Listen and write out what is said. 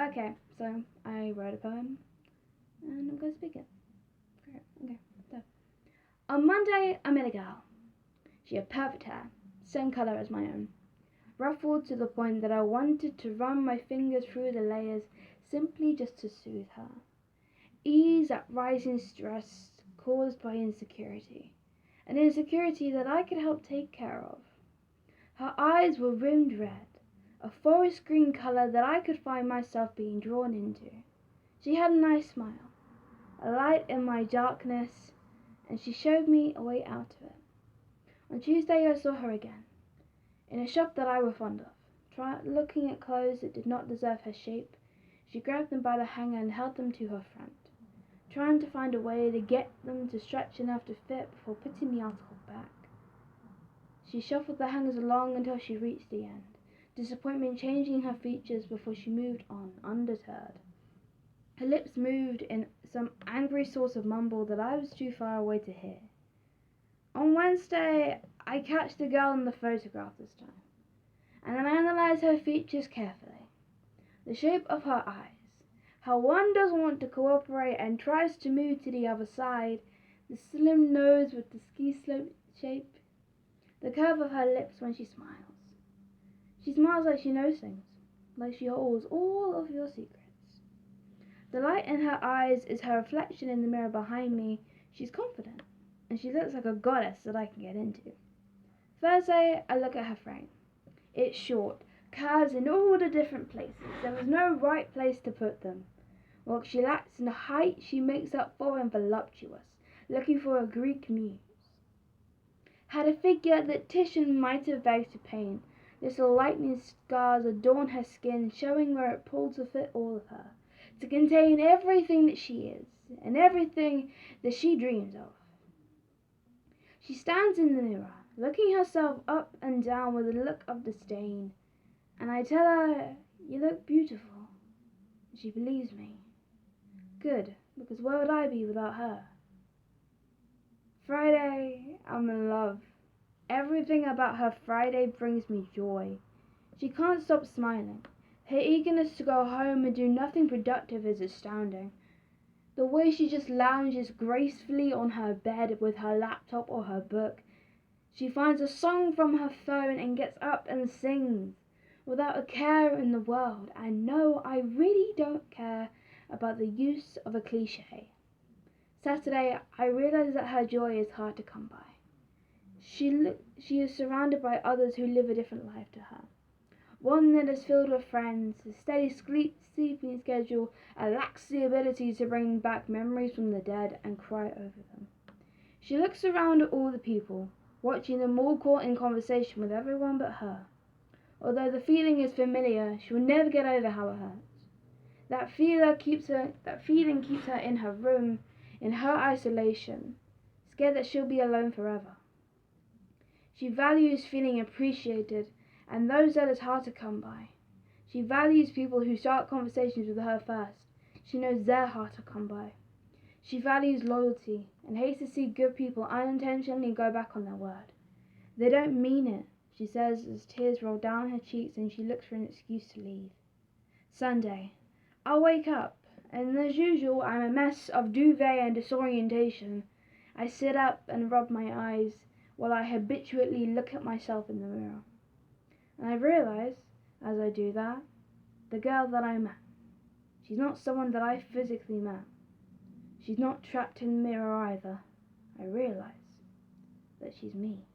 Okay, so I wrote a poem and I'm going to speak it. Great. Okay. So, on Monday, I met a girl. She had perfect hair, same color as my own, ruffled to the point that I wanted to run my fingers through the layers simply just to soothe her. Ease that rising stress caused by insecurity, an insecurity that I could help take care of. Her eyes were rimmed red, a forest green color that I could find myself being drawn into. She had a nice smile, a light in my darkness, and she showed me a way out of it. On Tuesday I saw her again, in a shop that I was fond of. Looking at clothes that did not deserve her shape, she grabbed them by the hanger and held them to her front, trying to find a way to get them to stretch enough to fit before putting the article back. She shuffled the hangers along until she reached the end, disappointment changing her features before she moved on, undeterred. Her lips moved in some angry sort of mumble that I was too far away to hear. On Wednesday, I catch the girl in the photograph this time, and then I analyze her features carefully. The shape of her eyes, how one doesn't want to cooperate and tries to move to the other side, the slim nose with the ski slope shape, the curve of her lips when she smiles. She smiles like she knows things, like she holds all of your secrets. The light in her eyes is her reflection in the mirror behind me. She's confident, and she looks like a goddess that I can get into. Thursday, I look at her frame. It's short, curves in all the different places. There is no right place to put them. While she lacks in height, she makes up for in voluptuous, looking for a Greek muse. Had a figure that Titian might have begged to paint. Little lightning scars adorn her skin, showing where it pulled to fit all of her, to contain everything that she is, and everything that she dreams of. She stands in the mirror, looking herself up and down with a look of disdain, and I tell her, "You look beautiful." She believes me. Good, because where would I be without her? Friday, I'm in love. Everything about her Friday brings me joy. She can't stop smiling. Her eagerness to go home and do nothing productive is astounding. The way she just lounges gracefully on her bed with her laptop or her book. She finds a song from her phone and gets up and sings without a care in the world. And no, I really don't care about the use of a cliche. Saturday, I realize that her joy is hard to come by. She is surrounded by others who live a different life to her. One that is filled with friends, a steady sleeping schedule, and lacks the ability to bring back memories from the dead and cry over them. She looks around at all the people, watching them all caught in conversation with everyone but her. Although the feeling is familiar, she will never get over how it hurts. That feeling keeps her in her room, in her isolation, scared that she'll be alone forever. She values feeling appreciated, and those that is hard to come by. She values people who start conversations with her first. She knows they're hard to come by. She values loyalty, and hates to see good people unintentionally go back on their word. They don't mean it, she says as tears roll down her cheeks and she looks for an excuse to leave. Sunday. I wake up, and as usual I'm a mess of duvet and disorientation. I sit up and rub my eyes, while I habitually look at myself in the mirror. And I realize, as I do that, the girl that I met. She's not someone that I physically met. She's not trapped in the mirror either. I realize that she's me.